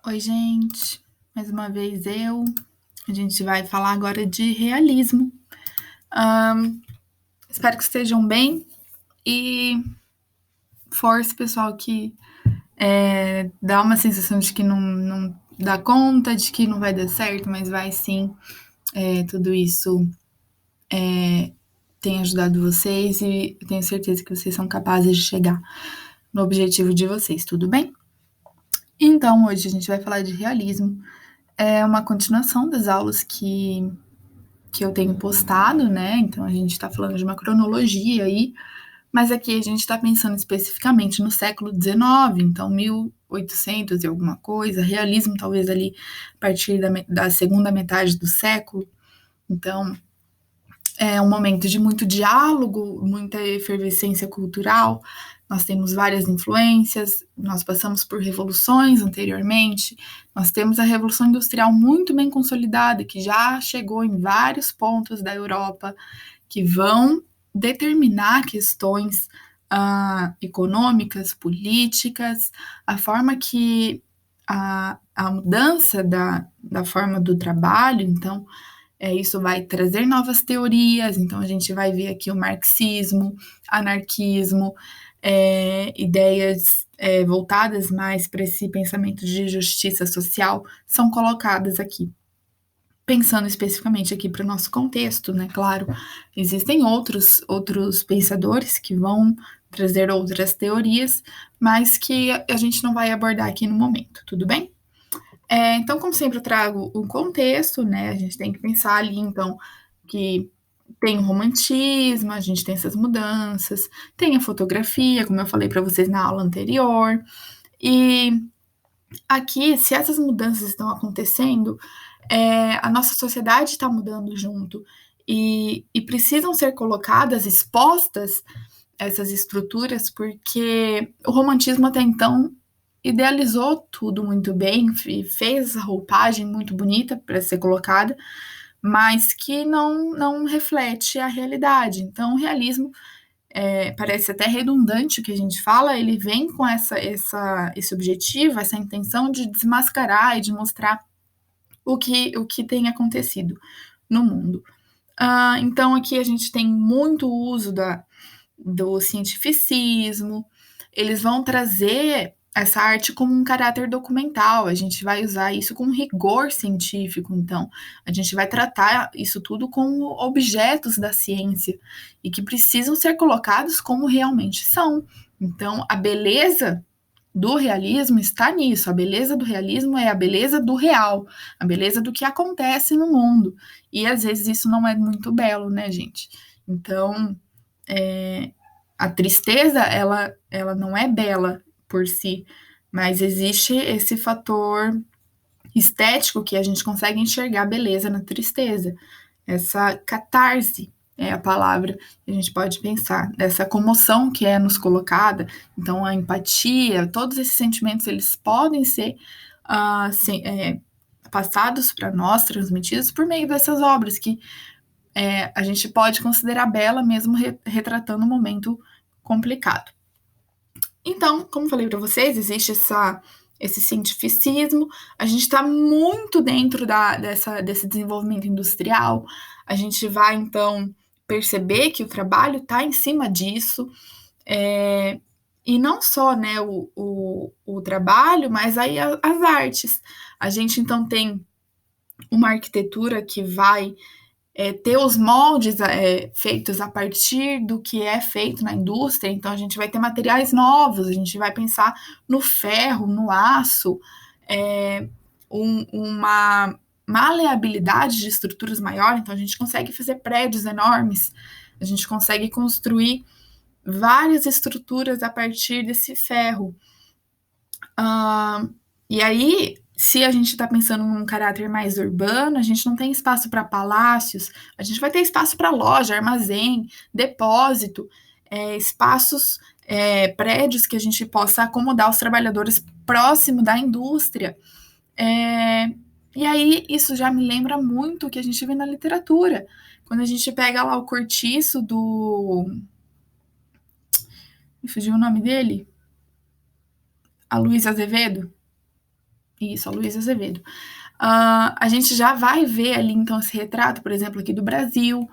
Oi, gente. Mais uma vez eu. A gente vai falar agora de realismo. Espero que estejam bem e force, pessoal, que dá uma sensação de que não dá conta, de que não vai dar certo, mas vai sim. Tudo isso tem ajudado vocês e eu tenho certeza que vocês são capazes de chegar no objetivo de vocês, tudo bem? Então, hoje a gente vai falar de realismo. É uma continuação das aulas que eu tenho postado, né? Então a gente está falando de uma cronologia aí, mas aqui a gente está pensando especificamente no século XIX, então 1800 e alguma coisa, realismo talvez ali a partir da segunda metade do século. Então é um momento de muito diálogo, muita efervescência cultural. Nós temos várias influências, nós passamos por revoluções anteriormente, nós temos a Revolução Industrial muito bem consolidada, que já chegou em vários pontos da Europa, que vão determinar questões econômicas, políticas, a forma que a mudança da forma do trabalho, então, isso vai trazer novas teorias, então a gente vai ver aqui o marxismo, anarquismo, ideias voltadas mais para esse pensamento de justiça social são colocadas aqui. Pensando especificamente aqui para o nosso contexto, né? Claro, existem outros pensadores que vão trazer outras teorias, mas que a gente não vai abordar aqui no momento, tudo bem? Então, como sempre, eu trago um contexto, né? A gente tem que pensar ali, então, que tem o romantismo, a gente tem essas mudanças, tem a fotografia, como eu falei para vocês na aula anterior, e aqui, se essas mudanças estão acontecendo, a nossa sociedade está mudando junto e precisam ser colocadas, expostas essas estruturas, porque o romantismo até então idealizou tudo muito bem, fez essa roupagem muito bonita para ser colocada, mas que não reflete a realidade. Então, o realismo parece até redundante o que a gente fala, ele vem com esse objetivo, essa intenção de desmascarar e de mostrar o que tem acontecido no mundo. Então, aqui a gente tem muito uso do cientificismo, eles vão trazer essa arte como um caráter documental, a gente vai usar isso com rigor científico, então, a gente vai tratar isso tudo como objetos da ciência e que precisam ser colocados como realmente são. Então, a beleza do realismo está nisso. A beleza do realismo é a beleza do real, a beleza do que acontece no mundo. E às vezes isso não é muito belo, né, gente? Então, a tristeza, ela não é bela por si, mas existe esse fator estético que a gente consegue enxergar beleza na tristeza. Essa catarse é a palavra que a gente pode pensar, dessa comoção que é nos colocada. Então, a empatia, todos esses sentimentos, eles podem ser passados para nós, transmitidos por meio dessas obras que a gente pode considerar bela mesmo retratando um momento complicado. Então, como falei para vocês, existe esse cientificismo, a gente está muito dentro desse desenvolvimento industrial, a gente vai, então, perceber que o trabalho está em cima disso, e não só né, o trabalho, mas aí as artes. A gente, então, tem uma arquitetura que vai ter os moldes feitos a partir do que é feito na indústria, então a gente vai ter materiais novos, a gente vai pensar no ferro, no aço, uma maleabilidade de estruturas maior, então a gente consegue fazer prédios enormes, a gente consegue construir várias estruturas a partir desse ferro. E aí, se a gente está pensando num caráter mais urbano, a gente não tem espaço para palácios, a gente vai ter espaço para loja, armazém, depósito, espaços, prédios que a gente possa acomodar os trabalhadores próximo da indústria. E aí, isso já me lembra muito o que a gente vê na literatura. Quando a gente pega lá o cortiço do. Me fugiu o nome dele? A Luísa Azevedo. Isso, a Luísa Azevedo. A gente já vai ver ali, então, esse retrato, por exemplo, aqui do Brasil,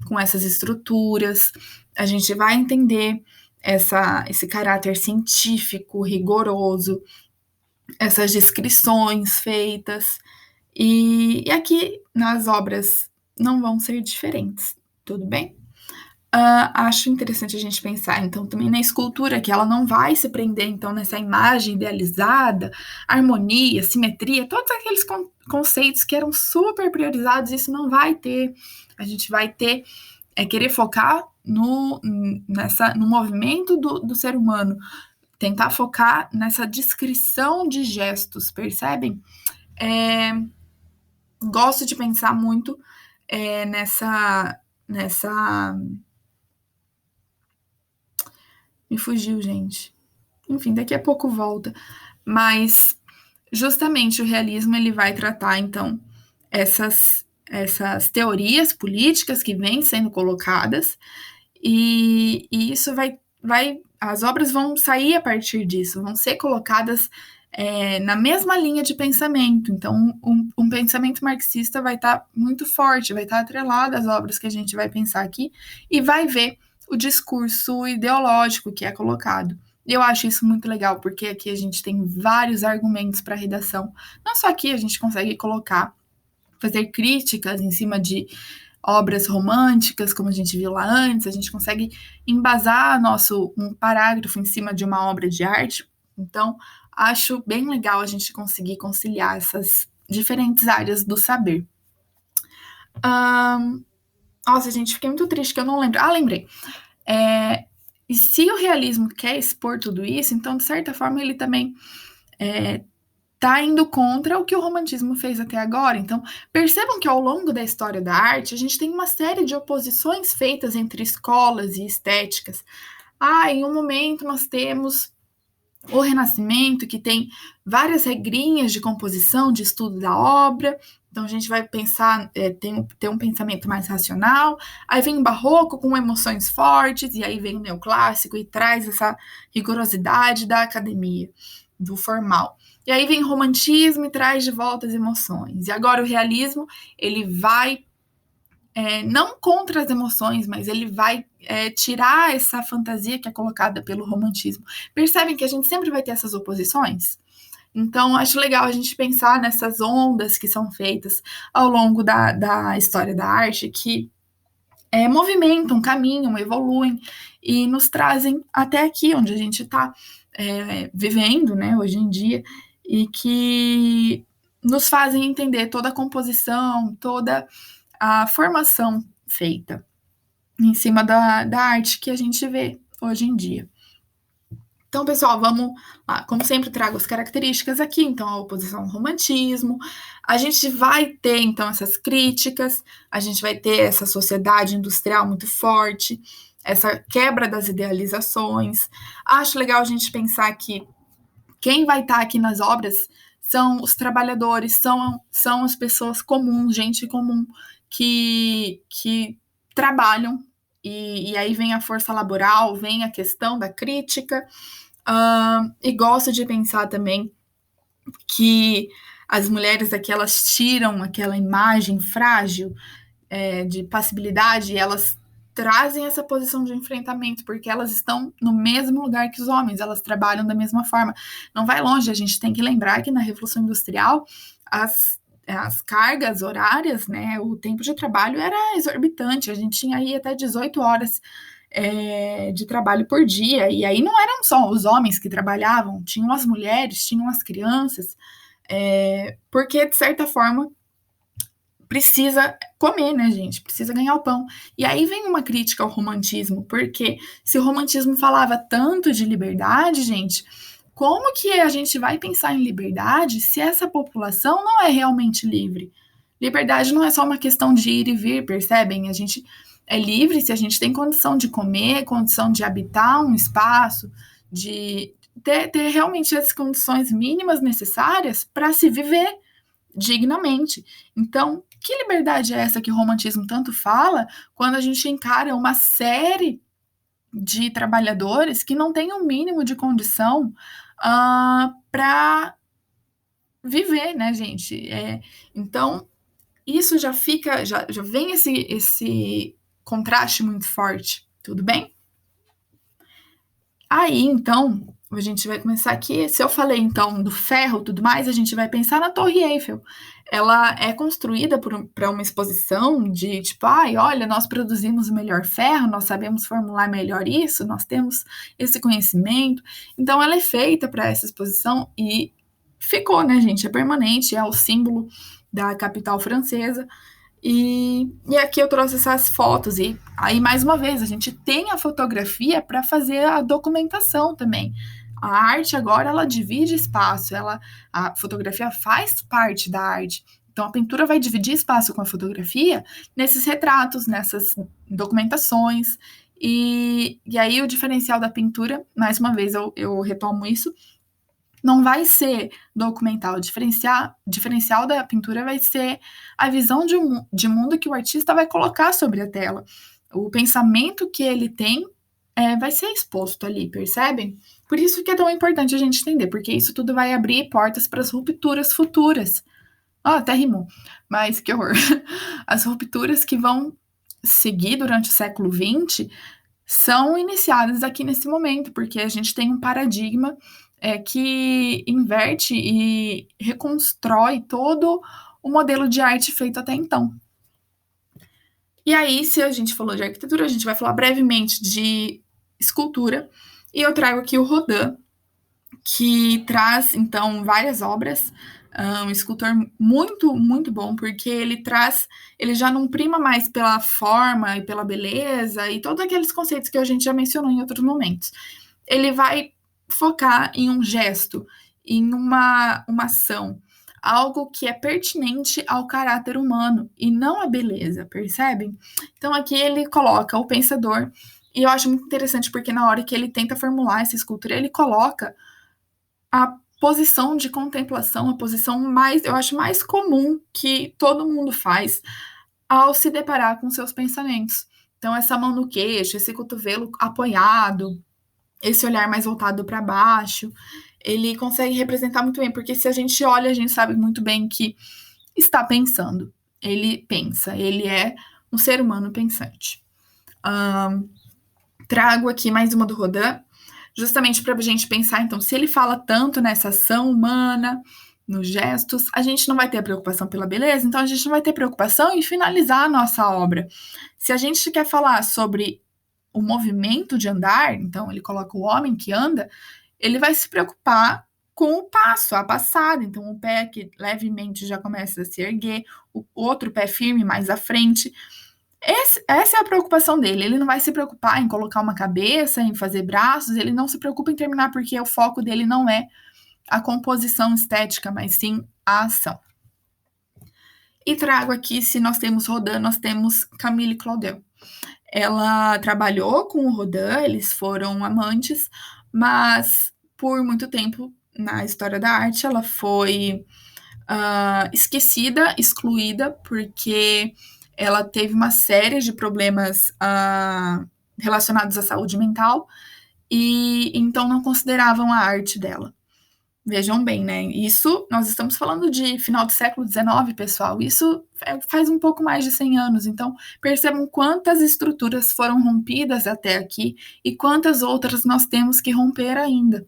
com essas estruturas. A gente vai entender esse caráter científico, rigoroso, essas descrições feitas. E aqui nas obras não vão ser diferentes, tudo bem? Acho interessante a gente pensar, então, também na escultura, que ela não vai se prender, então, nessa imagem idealizada, harmonia, simetria, todos aqueles conceitos que eram super priorizados, isso não vai ter. A gente vai ter, querer focar no movimento do ser humano, tentar focar nessa descrição de gestos, percebem? Gosto de pensar muito nessa. Me fugiu, gente. Enfim, daqui a pouco volta. Mas justamente o realismo ele vai tratar então essas teorias políticas que vêm sendo colocadas e isso as obras vão sair a partir disso, vão ser colocadas na mesma linha de pensamento. Então, um pensamento marxista vai estar muito forte, vai estar atrelado às obras que a gente vai pensar aqui e vai ver o discurso ideológico que é colocado. E eu acho isso muito legal, porque aqui a gente tem vários argumentos para a redação. Não só aqui a gente consegue fazer críticas em cima de obras românticas, como a gente viu lá antes, a gente consegue embasar um parágrafo em cima de uma obra de arte. Então, acho bem legal a gente conseguir conciliar essas diferentes áreas do saber. Nossa, gente, fiquei muito triste que eu não lembro. Lembrei. E se o realismo quer expor tudo isso, então, de certa forma, ele também está indo contra o que o romantismo fez até agora. Então, percebam que ao longo da história da arte, a gente tem uma série de oposições feitas entre escolas e estéticas. Em um momento nós temos o Renascimento, que tem várias regrinhas de composição, de estudo da obra. Então, a gente vai pensar, ter um pensamento mais racional. Aí vem o Barroco com emoções fortes, e aí vem o Neoclássico e traz essa rigorosidade da academia, do formal. E aí vem o Romantismo e traz de volta as emoções. E agora o Realismo, ele vai não contra as emoções, mas ele vai tirar essa fantasia que é colocada pelo romantismo. Percebem que a gente sempre vai ter essas oposições? Então, acho legal a gente pensar nessas ondas que são feitas ao longo da história da arte, que movimentam, caminham, evoluem e nos trazem até aqui, onde a gente está vivendo, né, hoje em dia, e que nos fazem entender toda a composição, toda a formação feita em cima da arte que a gente vê hoje em dia. Então, pessoal, vamos lá. Como sempre, trago as características aqui. Então, a oposição ao romantismo. A gente vai ter, então, essas críticas. A gente vai ter essa sociedade industrial muito forte, essa quebra das idealizações. Acho legal a gente pensar que quem vai estar aqui nas obras são os trabalhadores, são as pessoas comuns, gente comum, que trabalham, e aí vem a força laboral, vem a questão da crítica, e gosto de pensar também que as mulheres aqui, elas tiram aquela imagem frágil de passibilidade, e elas trazem essa posição de enfrentamento, porque elas estão no mesmo lugar que os homens, elas trabalham da mesma forma. Não vai longe, a gente tem que lembrar que na Revolução Industrial, as cargas horárias, né, o tempo de trabalho era exorbitante, a gente tinha aí até 18 horas de trabalho por dia, e aí não eram só os homens que trabalhavam, tinham as mulheres, tinham as crianças, porque, de certa forma, precisa comer, né, gente? Precisa ganhar o pão. E aí vem uma crítica ao romantismo, porque se o romantismo falava tanto de liberdade, gente, como que a gente vai pensar em liberdade se essa população não é realmente livre? Liberdade não é só uma questão de ir e vir, percebem? A gente é livre se a gente tem condição de comer, condição de habitar um espaço, de ter realmente as condições mínimas necessárias para se viver dignamente. Então, que liberdade é essa que o romantismo tanto fala quando a gente encara uma série de trabalhadores que não têm o mínimo de condição para viver, né, gente? Então, isso já vem esse contraste muito forte, tudo bem? Aí, então, a gente vai começar aqui. Se eu falei, então, do ferro e tudo mais, a gente vai pensar na Torre Eiffel. Ela é construída para uma exposição de tipo, ai, olha, nós produzimos o melhor ferro, nós sabemos formular melhor isso, nós temos esse conhecimento. Então, ela é feita para essa exposição e ficou, né, gente? É permanente, é o símbolo da capital francesa. E aqui eu trouxe essas fotos, e aí, mais uma vez, a gente tem a fotografia para fazer a documentação também. A arte agora, ela divide espaço, a fotografia faz parte da arte. Então, a pintura vai dividir espaço com a fotografia nesses retratos, nessas documentações. E aí, o diferencial da pintura, mais uma vez, eu retomo isso, não vai ser documental. O diferencial da pintura vai ser a visão de mundo que o artista vai colocar sobre a tela. O pensamento que ele tem vai ser exposto ali, percebem? Por isso que é tão importante a gente entender, porque isso tudo vai abrir portas para as rupturas futuras. Até rimou, mas que horror. As rupturas que vão seguir durante o século XX são iniciadas aqui nesse momento, porque a gente tem um paradigma que inverte e reconstrói todo o modelo de arte feito até então. E aí, se a gente falou de arquitetura, a gente vai falar brevemente de escultura, e eu trago aqui o Rodin, que traz, então, várias obras, um escultor muito, muito bom, porque ele já não prima mais pela forma e pela beleza e todos aqueles conceitos que a gente já mencionou em outros momentos. Ele vai focar em um gesto, em uma ação, algo que é pertinente ao caráter humano e não a beleza, percebem? Então aqui ele coloca o pensador, e eu acho muito interessante porque na hora que ele tenta formular essa escultura, ele coloca a posição de contemplação, a posição mais, eu acho, mais comum que todo mundo faz ao se deparar com seus pensamentos. Então, essa mão no queixo, esse cotovelo apoiado, esse olhar mais voltado para baixo, ele consegue representar muito bem, porque se a gente olha, a gente sabe muito bem que está pensando. Ele pensa, ele é um ser humano pensante. Trago aqui mais uma do Rodin, justamente para a gente pensar, então, se ele fala tanto nessa ação humana, nos gestos, a gente não vai ter a preocupação pela beleza, então a gente não vai ter preocupação em finalizar a nossa obra. Se a gente quer falar sobre o movimento de andar, então ele coloca o homem que anda, ele vai se preocupar com o passo, a passada, então o pé que levemente já começa a se erguer, o outro pé firme mais à frente. Essa é a preocupação dele. Ele não vai se preocupar em colocar uma cabeça, em fazer braços, ele não se preocupa em terminar, porque o foco dele não é a composição estética, mas sim a ação. E trago aqui, se nós temos Rodin, nós temos Camille Claudel. Ela trabalhou com o Rodin, eles foram amantes, mas por muito tempo na história da arte ela foi esquecida, excluída, porque ela teve uma série de problemas relacionados à saúde mental e então não consideravam a arte dela. Vejam bem, né? Isso, nós estamos falando de final do século XIX, pessoal. Isso faz um pouco mais de 100 anos. Então, percebam quantas estruturas foram rompidas até aqui e quantas outras nós temos que romper ainda.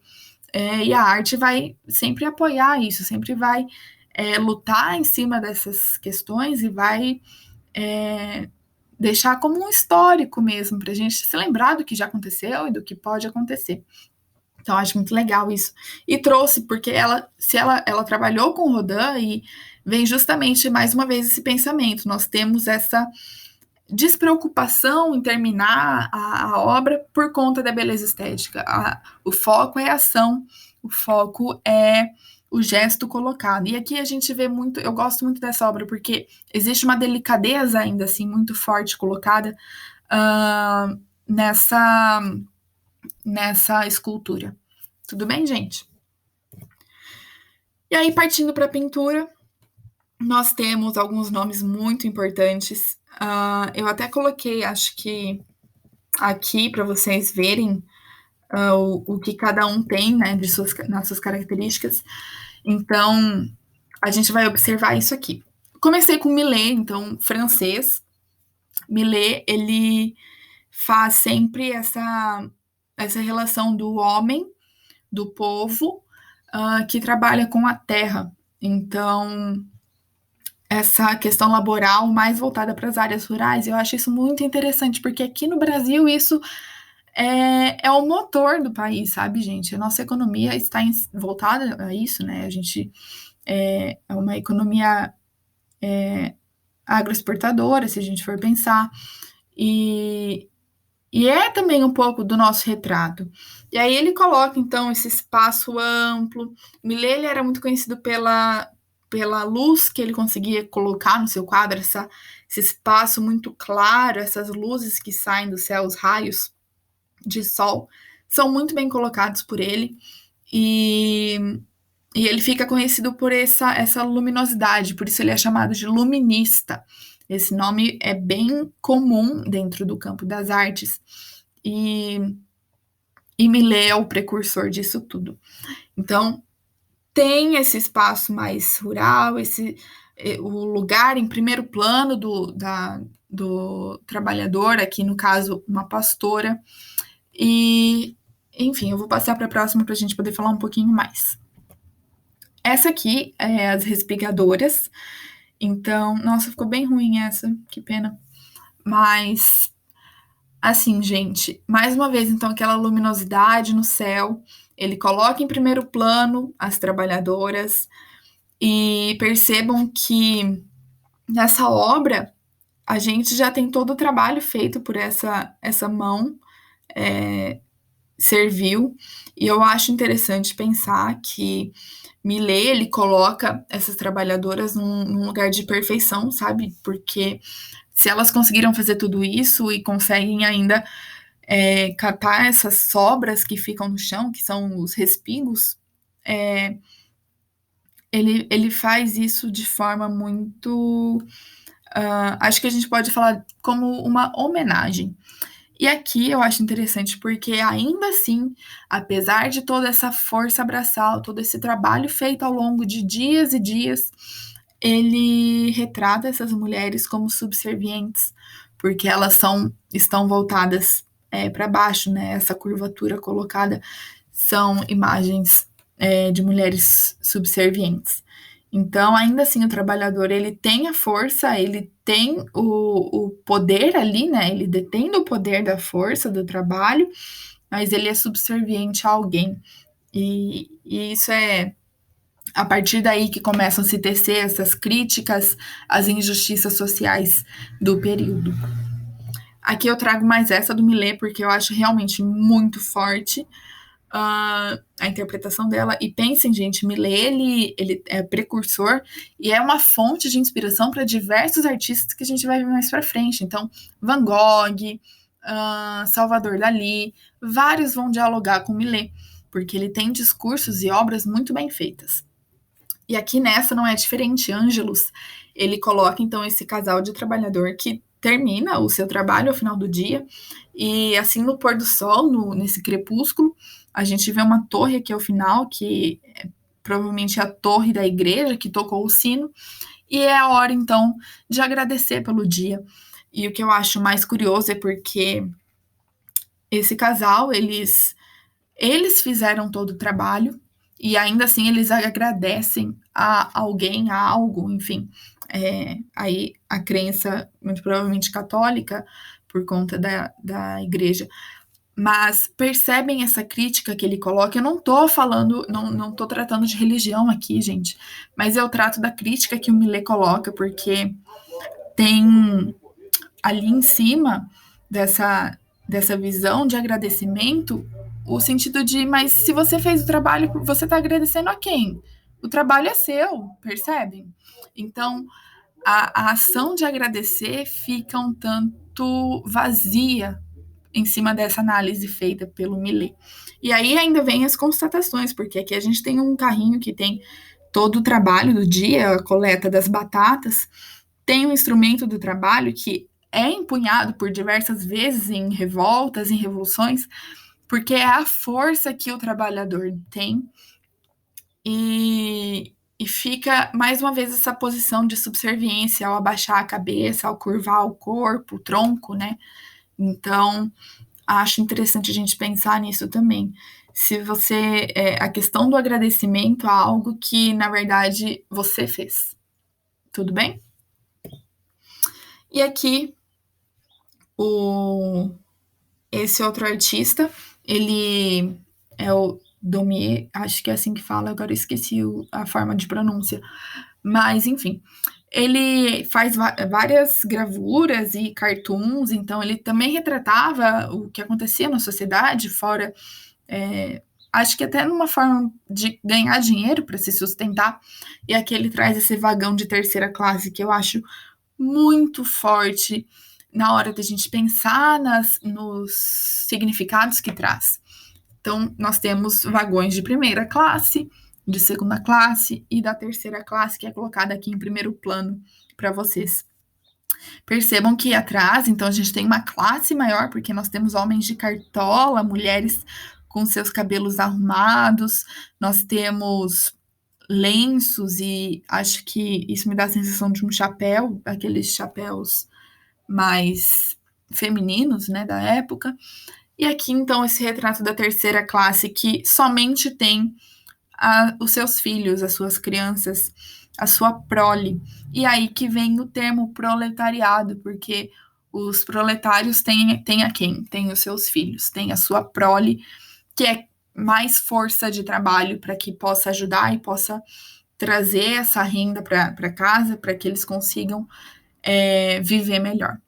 E a arte vai sempre apoiar isso, sempre vai lutar em cima dessas questões e vai deixar como um histórico mesmo, para a gente se lembrar do que já aconteceu e do que pode acontecer. Então, acho muito legal isso. E trouxe, porque ela trabalhou com o Rodin e vem justamente, mais uma vez, esse pensamento. Nós temos essa despreocupação em terminar a obra por conta da beleza estética. O foco é a ação, o foco é o gesto colocado. E aqui a gente vê muito, eu gosto muito dessa obra, porque existe uma delicadeza ainda assim, muito forte colocada nessa escultura. Tudo bem, gente? E aí, partindo para a pintura, nós temos alguns nomes muito importantes. Eu até coloquei, acho que aqui, para vocês verem o que cada um tem, né, nas suas características. Então, A gente vai observar isso aqui. Comecei com Millet, então, francês. Millet, ele faz sempre essa relação do homem, do povo, que trabalha com a terra. Então, essa questão laboral mais voltada para as áreas rurais, eu acho isso muito interessante, porque aqui no Brasil isso é o motor do país, sabe, gente? A nossa economia está voltada a isso, né? A gente é uma economia agroexportadora, se a gente for pensar, e, e é também um pouco do nosso retrato. E aí ele coloca, então, esse espaço amplo. Millet, ele era muito conhecido pela luz que ele conseguia colocar no seu quadro, esse espaço muito claro, essas luzes que saem do céu, os raios de sol, são muito bem colocados por ele. E, e ele fica conhecido por essa luminosidade, por isso ele é chamado de luminista. Esse nome é bem comum dentro do campo das artes. E, e Millet é o precursor disso tudo. Então, tem esse espaço mais rural, o lugar em primeiro plano do trabalhador, aqui no caso, uma pastora. E, enfim, eu vou passar para a próxima para a gente poder falar um pouquinho mais. Essa aqui é as respigadoras. Então, nossa, ficou bem ruim essa, que pena. Mas, assim, gente, mais uma vez, então, aquela luminosidade no céu. Ele coloca em primeiro plano as trabalhadoras e percebam que nessa obra a gente já tem todo o trabalho feito por essa mão servil. E eu acho interessante pensar que Millet, ele coloca essas trabalhadoras num lugar de perfeição, sabe? Porque se elas conseguiram fazer tudo isso e conseguem ainda catar essas sobras que ficam no chão, que são os respingos, ele faz isso de forma muito. Acho que a gente pode falar como uma homenagem. E aqui eu acho interessante porque, ainda assim, apesar de toda essa força braçal, todo esse trabalho feito ao longo de dias e dias, ele retrata essas mulheres como subservientes, porque estão voltadas para baixo, né? Essa curvatura colocada são imagens de mulheres subservientes. Então, ainda assim, o trabalhador, ele tem a força, ele tem o poder ali, né? Ele detém o poder da força do trabalho, mas ele é subserviente a alguém. E isso é a partir daí que começam a se tecer essas críticas às injustiças sociais do período. Aqui eu trago mais essa do Millet, porque eu acho realmente muito forte a interpretação dela. E pensem, gente, Millet, ele é precursor e é uma fonte de inspiração para diversos artistas que a gente vai ver mais para frente. Então, Van Gogh, Salvador Dalí, vários vão dialogar com Millet, porque ele tem discursos e obras muito bem feitas. E aqui nessa não é diferente. Ângelus, ele coloca então esse casal de trabalhador que termina o seu trabalho ao final do dia, e assim no pôr do sol, nesse crepúsculo, a gente vê uma torre aqui ao final, que é provavelmente a torre da igreja que tocou o sino, e é a hora então de agradecer pelo dia. E o que eu acho mais curioso é porque esse casal, eles fizeram todo o trabalho e ainda assim eles agradecem a alguém, a algo, enfim. Aí a crença, muito provavelmente católica, por conta da igreja. Mas percebem essa crítica que ele coloca. Eu não tô falando, não tô tratando de religião aqui, gente, mas eu trato da crítica que o Millet coloca, porque tem ali em cima dessa visão de agradecimento o sentido de, mas se você fez o trabalho, você está agradecendo a quem? O trabalho é seu, percebe? Então, a ação de agradecer fica um tanto vazia em cima dessa análise feita pelo Millet. E aí ainda vem as constatações, porque aqui a gente tem um carrinho que tem todo o trabalho do dia, a coleta das batatas, tem um instrumento do trabalho que é empunhado por diversas vezes em revoltas, em revoluções, porque é a força que o trabalhador tem. E, E fica, mais uma vez, essa posição de subserviência ao abaixar a cabeça, ao curvar o corpo, o tronco, né? Então, acho interessante a gente pensar nisso também. Se você. A questão do agradecimento a algo que, na verdade, você fez. Tudo bem? E aqui, esse outro artista, ele é o Daumier, acho que é assim que fala, agora eu esqueci a forma de pronúncia. Mas, enfim, ele faz várias gravuras e cartoons, então ele também retratava o que acontecia na sociedade, fora, acho que até numa forma de ganhar dinheiro para se sustentar. E aqui ele traz esse vagão de terceira classe que eu acho muito forte na hora da gente pensar nos significados que traz. Então, nós temos vagões de primeira classe, de segunda classe e da terceira classe, que é colocada aqui em primeiro plano para vocês. Percebam que atrás, então, a gente tem uma classe maior, porque nós temos homens de cartola, mulheres com seus cabelos arrumados, nós temos lenços e acho que isso me dá a sensação de um chapéu, aqueles chapéus mais femininos, né, da época. E aqui, então, esse retrato da terceira classe que somente tem os seus filhos, as suas crianças, a sua prole. E aí que vem o termo proletariado, porque os proletários têm a quem? Tem os seus filhos, tem a sua prole, que é mais força de trabalho para que possa ajudar e possa trazer essa renda para casa, para que eles consigam viver melhor.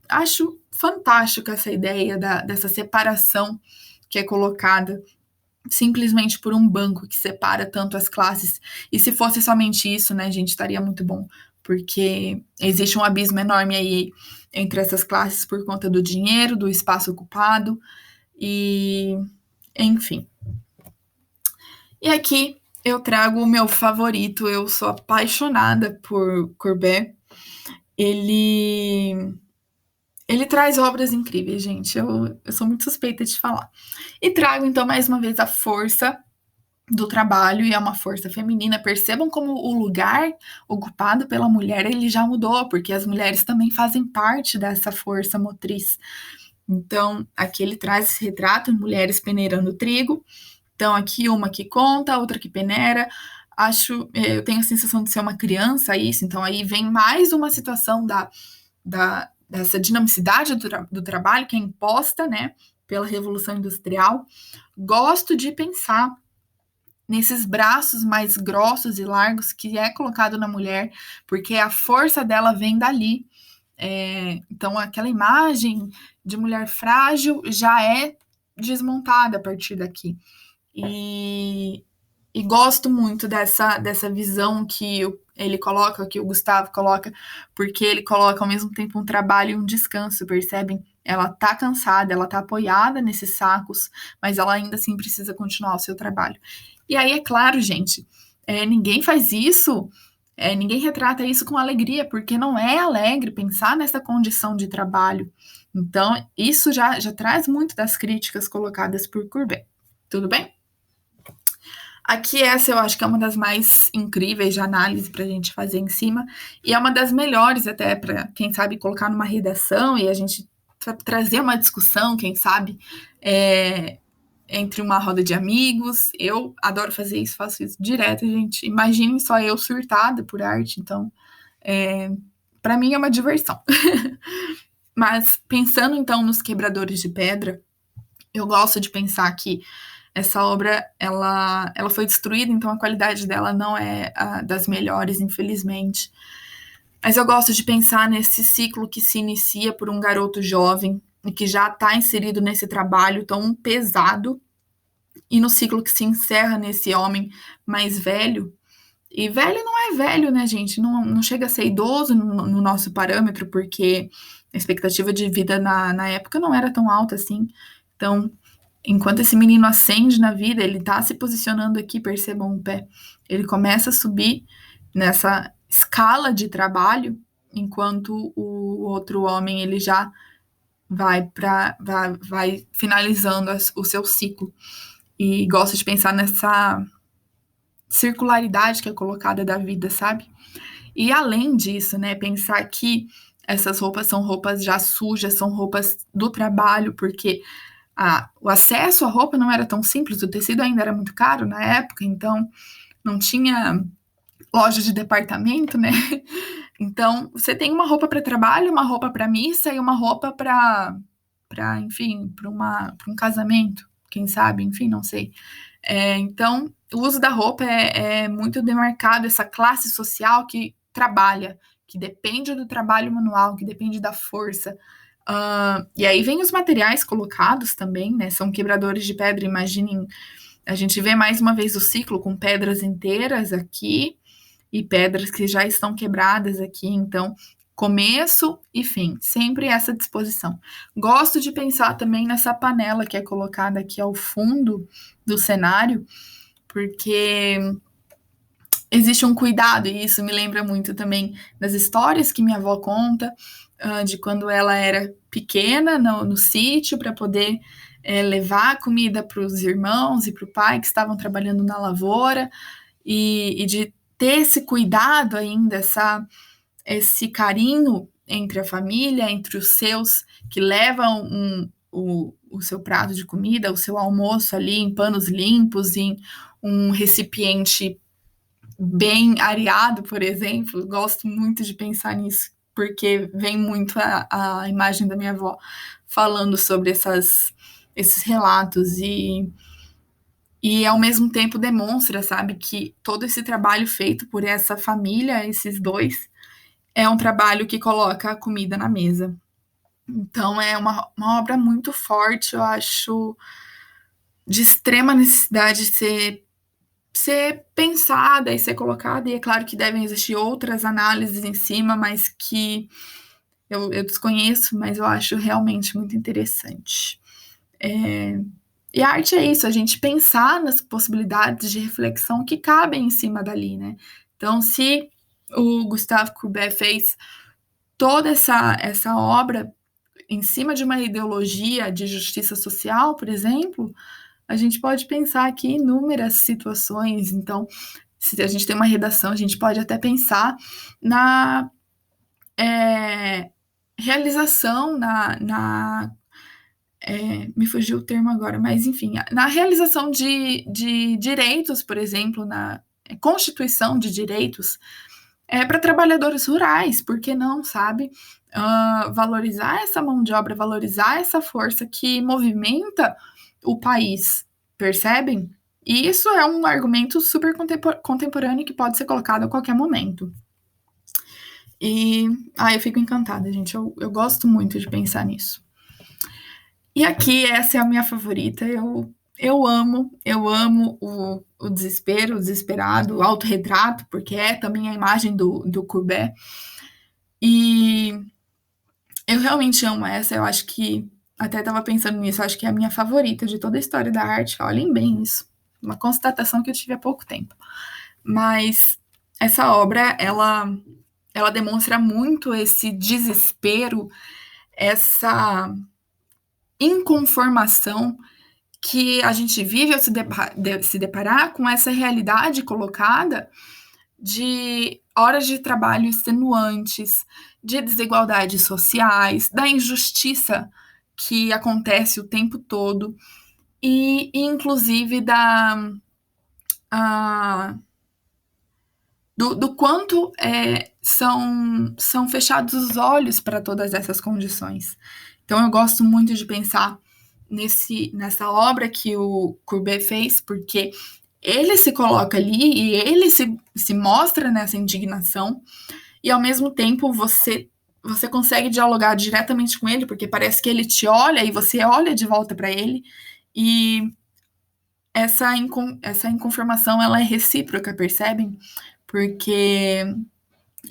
Acho fantástico essa ideia dessa separação que é colocada simplesmente por um banco que separa tanto as classes. E se fosse somente isso, né, gente, estaria muito bom, porque existe um abismo enorme aí entre essas classes por conta do dinheiro, do espaço ocupado e, enfim. E aqui eu trago o meu favorito, eu sou apaixonada por Courbet. Ele traz obras incríveis, gente. Eu sou muito suspeita de falar. E trago, então, mais uma vez, a força do trabalho, e é uma força feminina. Percebam como o lugar ocupado pela mulher, ele já mudou, porque as mulheres também fazem parte dessa força motriz. Então, aqui ele traz esse retrato, mulheres peneirando trigo. Então, aqui uma que conta, outra que peneira. Eu tenho a sensação de ser uma criança, isso. Então, aí vem mais uma situação dessa dinamicidade do trabalho que é imposta, né, pela Revolução Industrial. Gosto de pensar nesses braços mais grossos e largos que é colocado na mulher, porque a força dela vem dali. Então, aquela imagem de mulher frágil já é desmontada a partir daqui. E gosto muito dessa visão que ele coloca, que o Gustavo coloca, porque ele coloca ao mesmo tempo um trabalho e um descanso, percebem? Ela tá cansada, ela tá apoiada nesses sacos, mas ela ainda assim precisa continuar o seu trabalho. E aí, é claro, gente, ninguém faz isso, ninguém retrata isso com alegria, porque não é alegre pensar nessa condição de trabalho. Então, isso já traz muito das críticas colocadas por Courbet. Tudo bem? Aqui essa eu acho que é uma das mais incríveis de análise para a gente fazer em cima, e é uma das melhores até para, quem sabe, colocar numa redação e a gente trazer uma discussão, quem sabe, entre uma roda de amigos. Eu adoro fazer isso, faço isso direto, gente. Imaginem só eu surtada por arte, então, para mim é uma diversão. Mas pensando então nos quebradores de pedra, eu gosto de pensar que essa obra, ela foi destruída, então a qualidade dela não é das melhores, infelizmente. Mas eu gosto de pensar nesse ciclo que se inicia por um garoto jovem e que já está inserido nesse trabalho tão pesado, e no ciclo que se encerra nesse homem mais velho. E velho não é velho, né, gente? Não chega a ser idoso no nosso parâmetro, porque a expectativa de vida na época não era tão alta assim. Então, enquanto esse menino ascende na vida, ele tá se posicionando aqui, percebam o pé. Ele começa a subir nessa escala de trabalho, enquanto o outro homem, ele já vai finalizando o seu ciclo. E gosto de pensar circularidade que é colocada da vida, sabe? E além disso, né, pensar que essas roupas são roupas já sujas, são roupas do trabalho, porque o acesso à roupa não era tão simples, o tecido ainda era muito caro na época, então não tinha loja de departamento, né? Então, você tem uma roupa para trabalho, uma roupa para missa e uma roupa enfim, para um casamento, quem sabe, enfim, não sei. Então, o uso da roupa é muito demarcado, essa classe social que trabalha, que depende do trabalho manual, que depende da força. E aí vem os materiais colocados também, né? São quebradores de pedra, imaginem, a gente vê mais uma vez o ciclo com pedras inteiras aqui e pedras que já estão quebradas aqui, então começo e fim, sempre essa disposição. Gosto de pensar também nessa panela que é colocada aqui ao fundo do cenário, porque existe um cuidado, e isso me lembra muito também das histórias que minha avó conta, de quando ela era pequena no sítio, para poder levar comida para os irmãos e para o pai que estavam trabalhando na lavoura, e de ter esse cuidado ainda, esse carinho entre a família, entre os seus que levam o seu prato de comida, o seu almoço ali em panos limpos, em um recipiente bem areado, por exemplo. Gosto muito de pensar nisso, porque vem muito a imagem da minha avó falando sobre esses relatos e ao mesmo tempo demonstra, sabe, que todo esse trabalho feito por essa família, esses dois, é um trabalho que coloca a comida na mesa. Então é uma obra muito forte, eu acho, de extrema necessidade de ser pensada e ser colocada, e é claro que devem existir outras análises em cima, mas que eu desconheço, mas eu acho realmente muito interessante. E a arte é isso, a gente pensar nas possibilidades de reflexão que cabem em cima dali, né? Então, se o Gustave Courbet fez toda essa obra em cima de uma ideologia de justiça social, por exemplo, a gente pode pensar aqui em inúmeras situações. Então, se a gente tem uma redação, a gente pode até pensar na realização, me fugiu o termo agora, mas enfim, na realização de direitos, por exemplo, na constituição de direitos para trabalhadores rurais, por que não, sabe? Valorizar essa mão de obra, valorizar essa força que movimenta o país, percebem? E isso é um argumento super contemporâneo que pode ser colocado a qualquer momento. E eu fico encantada, gente. Eu gosto muito de pensar nisso. E aqui, essa é a minha favorita. Eu amo o desespero, o desesperado, o autorretrato, porque é também a imagem do Courbet. E eu realmente amo essa, eu acho que, até estava pensando nisso, acho que é a minha favorita de toda a história da arte. Olhem bem isso, uma constatação que eu tive há pouco tempo. Mas essa obra, ela demonstra muito esse desespero, essa inconformação que a gente vive ao se deparar com essa realidade colocada de horas de trabalho extenuantes, de desigualdades sociais, da injustiça que acontece o tempo todo e inclusive do quanto são fechados os olhos para todas essas condições. Então eu gosto muito de pensar nessa obra que o Courbet fez, porque ele se coloca ali e ele se mostra nessa indignação, e ao mesmo tempo você consegue dialogar diretamente com ele, porque parece que ele te olha e você olha de volta para ele, e essa inconformação ela é recíproca, percebem? Porque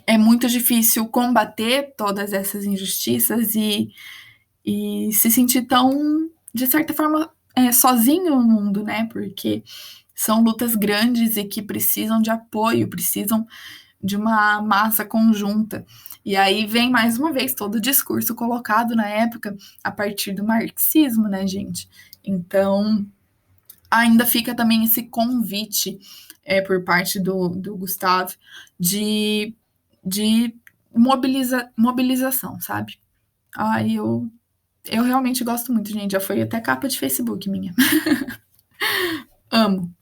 é muito difícil combater todas essas injustiças e se sentir tão, de certa forma, sozinho no mundo, né? Porque são lutas grandes e que precisam de apoio, precisam de uma massa conjunta. E aí vem mais uma vez todo o discurso colocado na época a partir do marxismo, né, gente? Então, ainda fica também esse convite por parte do Gustavo, de mobilização, sabe? Ai, eu realmente gosto muito, gente. Já foi até capa de Facebook minha. Amo.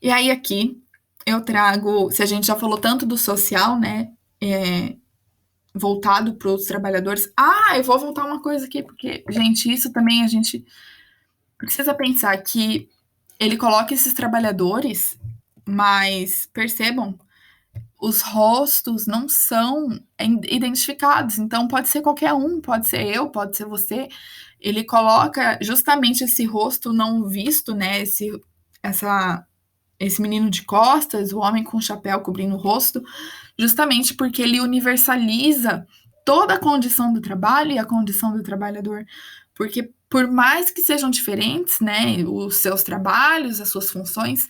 E aí aqui eu trago, se a gente já falou tanto do social, né? Voltado para os trabalhadores. Ah, eu vou voltar uma coisa aqui, porque, gente, isso também a gente precisa pensar que ele coloca esses trabalhadores, mas percebam, os rostos não são identificados, então pode ser qualquer um, pode ser eu, pode ser você. Ele coloca justamente esse rosto não visto, né? Esse menino de costas, o homem com chapéu cobrindo o rosto, justamente porque ele universaliza toda a condição do trabalho e a condição do trabalhador. Porque por mais que sejam diferentes, né, os seus trabalhos, as suas funções,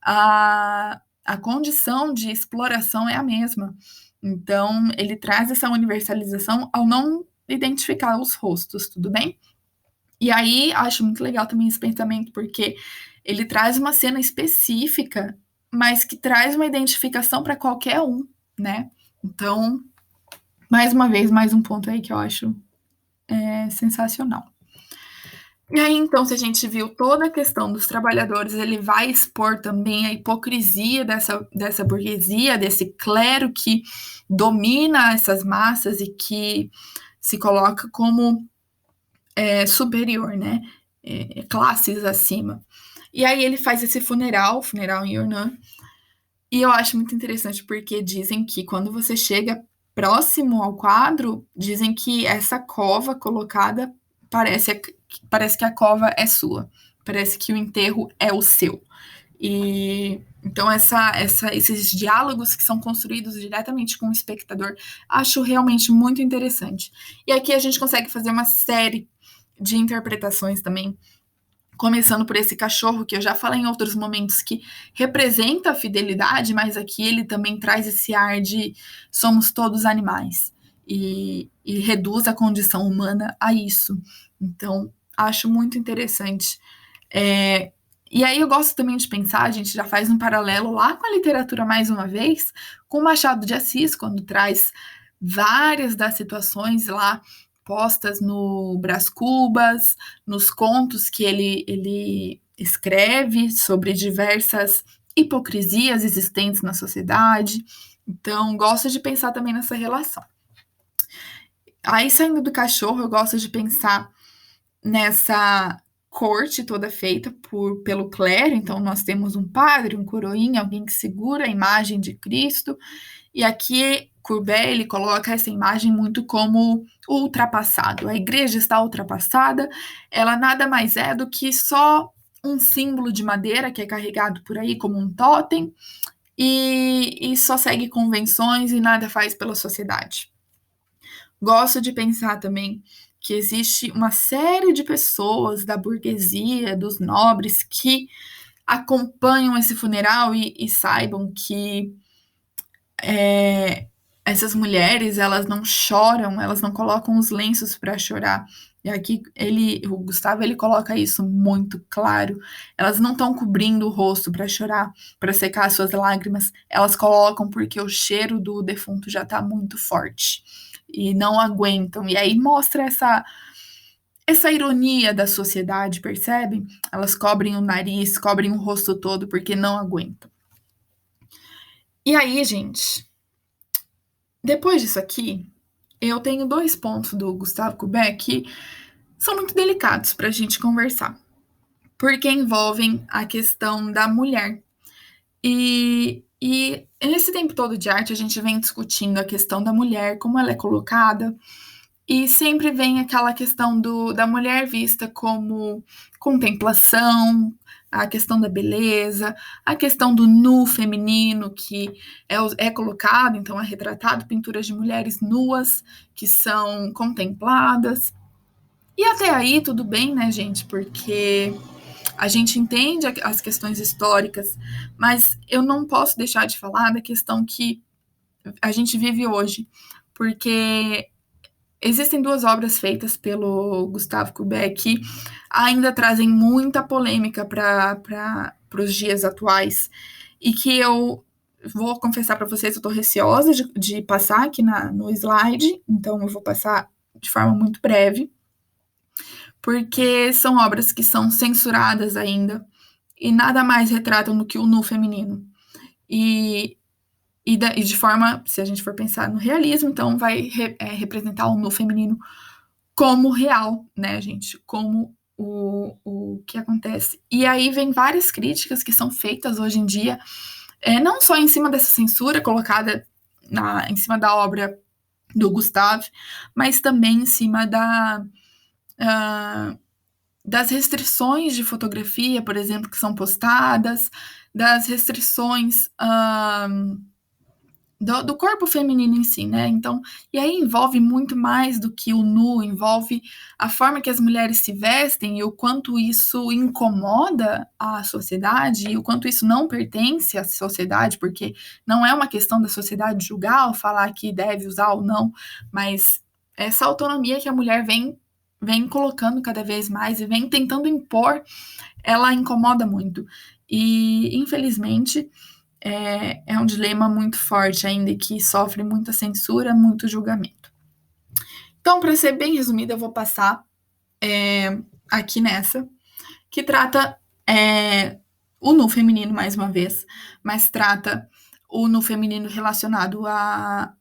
a condição de exploração é a mesma. Então, ele traz essa universalização ao não identificar os rostos, tudo bem? E aí, acho muito legal também esse pensamento, porque ele traz uma cena específica, mas que traz uma identificação para qualquer um, né? Então, mais uma vez, mais um ponto aí que eu acho sensacional. E aí, então, se a gente viu toda a questão dos trabalhadores, ele vai expor também a hipocrisia dessa burguesia, desse clero que domina essas massas e que se coloca como superior, né? Classes acima. E aí ele faz esse funeral em Yunnan, e eu acho muito interessante porque dizem que quando você chega próximo ao quadro, dizem que essa cova colocada parece que a cova é sua, parece que o enterro é o seu. E então esses diálogos que são construídos diretamente com o espectador, acho realmente muito interessante. E aqui a gente consegue fazer uma série de interpretações também, começando por esse cachorro que eu já falei em outros momentos que representa a fidelidade, mas aqui ele também traz esse ar de somos todos animais e reduz a condição humana a isso. Então, acho muito interessante. E aí eu gosto também de pensar, a gente já faz um paralelo lá com a literatura mais uma vez, com Machado de Assis, quando traz várias das situações lá postas no Brás Cubas, nos contos que ele escreve sobre diversas hipocrisias existentes na sociedade. Então, gosto de pensar também nessa relação. Aí, saindo do cachorro, eu gosto de pensar nessa corte toda feita pelo clero. Então, nós temos um padre, um coroinha, alguém que segura a imagem de Cristo. E aqui, Courbet, ele coloca essa imagem muito como ultrapassado. A igreja está ultrapassada, ela nada mais é do que só um símbolo de madeira que é carregado por aí como um totem e só segue convenções e nada faz pela sociedade. Gosto de pensar também que existe uma série de pessoas da burguesia, dos nobres, que acompanham esse funeral e saibam que essas mulheres, elas não choram, elas não colocam os lenços para chorar. E aqui o Gustavo, ele coloca isso muito claro. Elas não estão cobrindo o rosto para chorar, para secar suas lágrimas. Elas colocam porque o cheiro do defunto já está muito forte e não aguentam. E aí mostra essa ironia da sociedade, percebe? Elas cobrem o nariz, cobrem o rosto todo porque não aguentam. E aí, gente, depois disso aqui, eu tenho 2 pontos do Gustavo Courbet que são muito delicados para a gente conversar, porque envolvem a questão da mulher. E nesse tempo todo de arte, a gente vem discutindo a questão da mulher, como ela é colocada, e sempre vem aquela questão da mulher vista como contemplação, a questão da beleza, a questão do nu feminino, que é colocado, então é retratado pinturas de mulheres nuas que são contempladas. E até aí tudo bem, né, gente? Porque a gente entende as questões históricas, mas eu não posso deixar de falar da questão que a gente vive hoje, porque existem 2 obras feitas pelo Gustavo Courbet que ainda trazem muita polêmica para os dias atuais, e que eu vou confessar para vocês, eu estou receosa de passar aqui no slide, então eu vou passar de forma muito breve, porque são obras que são censuradas ainda, e nada mais retratam do que o nu feminino. E de forma, se a gente for pensar no realismo, então vai representar o nu feminino como real, né, gente? Como o que acontece. E aí vem várias críticas que são feitas hoje em dia, não só em cima dessa censura colocada em cima da obra do Gustave, mas também em cima das restrições de fotografia, por exemplo, que são postadas, das restrições do corpo feminino em si, né? Então, e aí envolve muito mais do que o nu, envolve a forma que as mulheres se vestem e o quanto isso incomoda a sociedade e o quanto isso não pertence à sociedade, porque não é uma questão da sociedade julgar ou falar que deve usar ou não, mas essa autonomia que a mulher vem colocando cada vez mais e vem tentando impor, ela incomoda muito. E, infelizmente, é um dilema muito forte ainda, que sofre muita censura, muito julgamento. Então, para ser bem resumida, eu vou passar aqui nessa, que trata o nu feminino, mais uma vez, mas trata o nu feminino relacionado a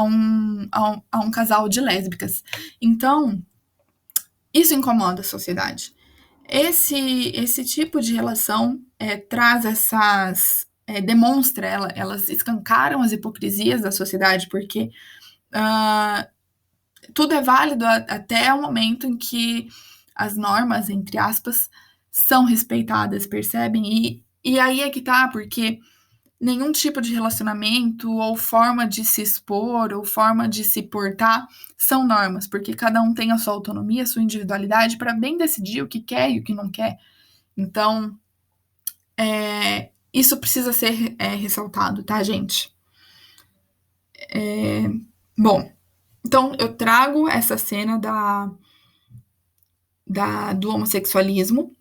um casal de lésbicas. Então, isso incomoda a sociedade. Esse tipo de relação traz demonstra, elas escancaram as hipocrisias da sociedade, porque tudo é válido até o momento em que as normas, entre aspas, são respeitadas, percebem? E aí é que tá, porque nenhum tipo de relacionamento ou forma de se expor ou forma de se portar são normas, porque cada um tem a sua autonomia, a sua individualidade para bem decidir o que quer e o que não quer. Então, isso precisa ser ressaltado, tá, gente? Bom, então eu trago essa cena do homossexualismo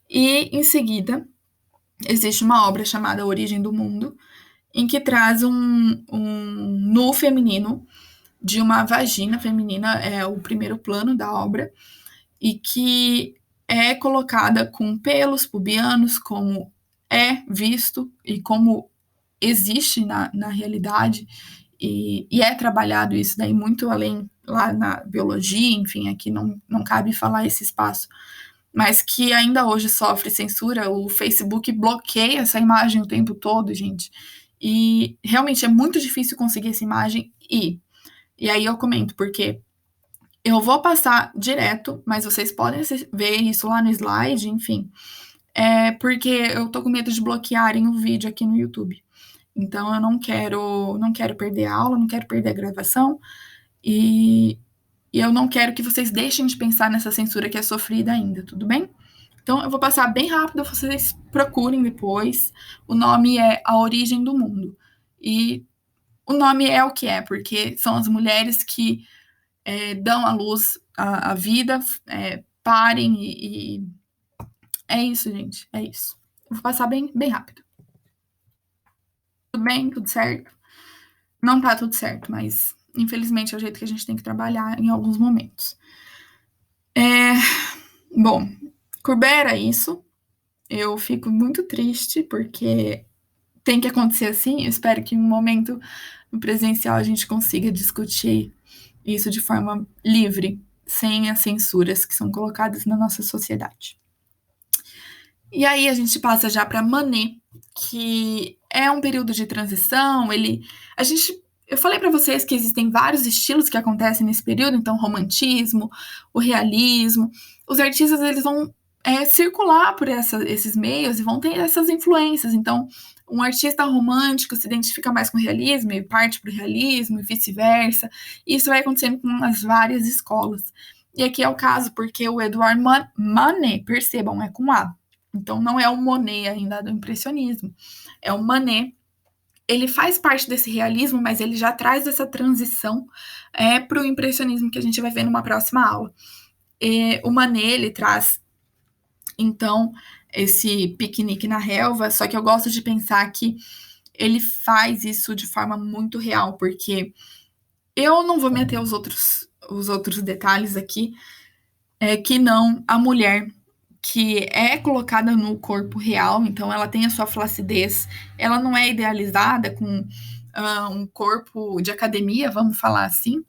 e, em seguida, existe uma obra chamada A Origem do Mundo, em que traz um nu feminino de uma vagina feminina, é o primeiro plano da obra, e que é colocada com pelos pubianos, como é visto e como existe na realidade, e é trabalhado isso daí muito além lá na biologia, enfim, aqui não cabe falar esse espaço, mas que ainda hoje sofre censura. O Facebook bloqueia essa imagem o tempo todo, gente. E realmente é muito difícil conseguir essa imagem. E aí eu comento, porque eu vou passar direto, mas vocês podem ver isso lá no slide, enfim. Porque eu tô com medo de bloquearem o vídeo aqui no YouTube. Então eu não quero perder a aula, não quero perder a gravação. E eu não quero que vocês deixem de pensar nessa censura que é sofrida ainda, tudo bem? Então, eu vou passar bem rápido, vocês procurem depois. O nome é A Origem do Mundo. E o nome é o que é, porque são as mulheres que dão à luz a vida, parem e é isso, gente, é isso. Eu vou passar bem, bem rápido. Tudo bem? Tudo certo? Não tá tudo certo, mas infelizmente é o jeito que a gente tem que trabalhar em alguns momentos. Bom, Courbet era isso. Eu fico muito triste, porque tem que acontecer assim. Eu espero que em um momento no presencial a gente consiga discutir isso de forma livre, sem as censuras que são colocadas na nossa sociedade. E aí a gente passa já para Manet, que é um período de transição. Eu falei para vocês que existem vários estilos que acontecem nesse período, então romantismo, o realismo. Os artistas eles vão circular por esses meios e vão ter essas influências. Então, um artista romântico se identifica mais com o realismo e parte para o realismo e vice-versa. Isso vai acontecendo com as várias escolas. E aqui é o caso porque o Edouard Manet, percebam, é com A. Então, não é o Monet ainda do impressionismo, é o Manet. Ele faz parte desse realismo, mas ele já traz essa transição para o impressionismo que a gente vai ver numa próxima aula. O Manet, ele traz Então, esse piquenique na relva, só que eu gosto de pensar que ele faz isso de forma muito real, porque eu não vou meter os outros detalhes aqui, que não a mulher que é colocada no corpo real, então ela tem a sua flacidez, ela não é idealizada com um corpo de academia, vamos falar assim.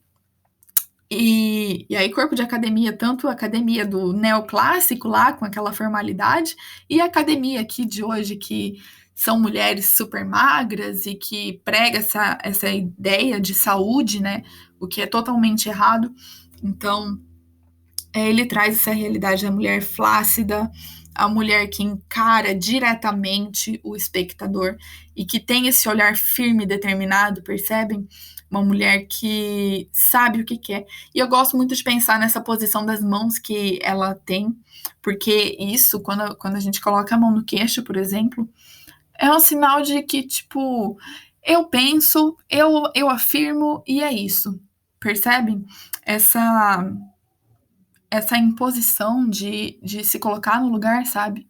E aí, corpo de academia, tanto a academia do neoclássico lá, com aquela formalidade, e a academia aqui de hoje, que são mulheres super magras e que prega essa ideia de saúde, né? O que é totalmente errado. Então, ele traz essa realidade da mulher flácida, a mulher que encara diretamente o espectador e que tem esse olhar firme e determinado, percebem? Uma mulher que sabe o que quer. E eu gosto muito de pensar nessa posição das mãos que ela tem, porque isso, quando a gente coloca a mão no queixo, por exemplo, é um sinal de que, tipo, eu penso, eu afirmo e é isso. Percebem? Essa essa imposição de se colocar no lugar, sabe?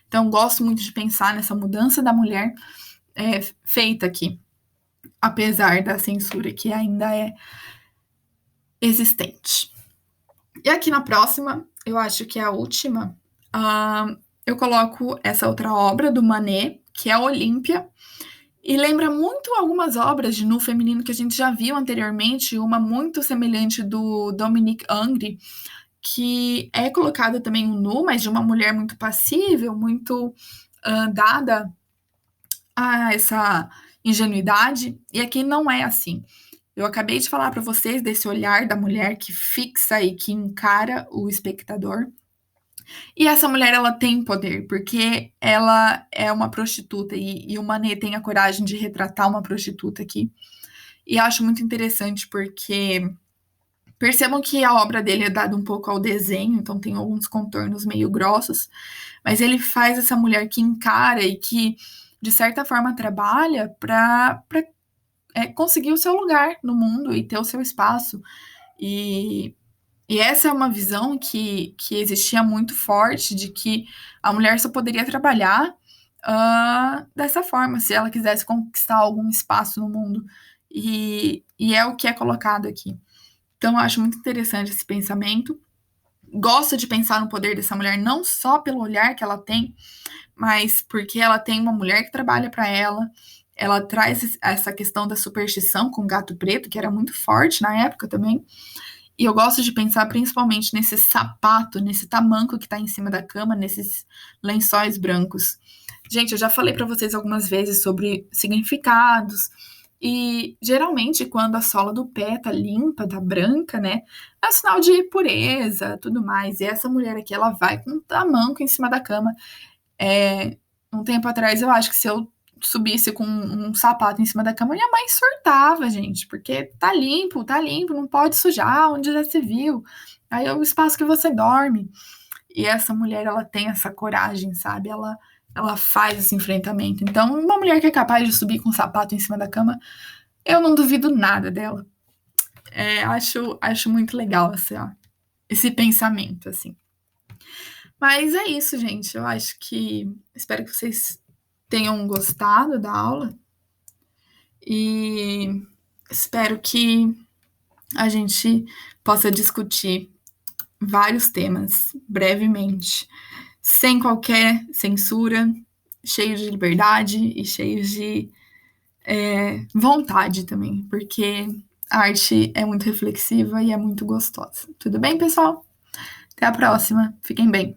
Então, gosto muito de pensar nessa mudança da mulher feita aqui, apesar da censura que ainda é existente. E aqui na próxima, eu acho que é a última, eu coloco essa outra obra do Manet, que é a Olímpia, e lembra muito algumas obras de nu feminino que a gente já viu anteriormente, uma muito semelhante do Dominique Ingres, que é colocada também um nu, mas de uma mulher muito passível, muito dada a essa ingenuidade, e aqui não é assim. Eu acabei de falar para vocês desse olhar da mulher que fixa e que encara o espectador. E essa mulher, ela tem poder, porque ela é uma prostituta, e o Manet tem a coragem de retratar uma prostituta aqui. E acho muito interessante, porque percebam que a obra dele é dada um pouco ao desenho, então tem alguns contornos meio grossos, mas ele faz essa mulher que encara e que, de certa forma, trabalha para conseguir o seu lugar no mundo e ter o seu espaço. E, e essa é uma visão que existia muito forte de que a mulher só poderia trabalhar dessa forma, se ela quisesse conquistar algum espaço no mundo. E é o que é colocado aqui. Então, eu acho muito interessante esse pensamento. Gosto de pensar no poder dessa mulher, não só pelo olhar que ela tem, mas porque ela tem uma mulher que trabalha para ela. Ela traz essa questão da superstição com o gato preto, que era muito forte na época também. E eu gosto de pensar principalmente nesse sapato, nesse tamanco que está em cima da cama, nesses lençóis brancos. Gente, eu já falei para vocês algumas vezes sobre significados. E geralmente, quando a sola do pé tá limpa, tá branca, né? É sinal de pureza, tudo mais. E essa mulher aqui, ela vai com um tamanco em cima da cama. Um tempo atrás, eu acho que se eu subisse com um sapato em cima da cama, minha mãe surtava, gente, porque tá limpo, não pode sujar, onde já se viu. Aí é o espaço que você dorme. E essa mulher, ela tem essa coragem, sabe? Ela faz esse enfrentamento. Então, uma mulher que é capaz de subir com um sapato em cima da cama, eu não duvido nada dela. Acho muito legal esse pensamento, assim. Mas é isso, gente. Eu acho que. Espero que vocês tenham gostado da aula. E espero que a gente possa discutir vários temas brevemente, sem qualquer censura, cheios de liberdade e cheios de vontade também, porque a arte é muito reflexiva e é muito gostosa. Tudo bem, pessoal? Até a próxima. Fiquem bem.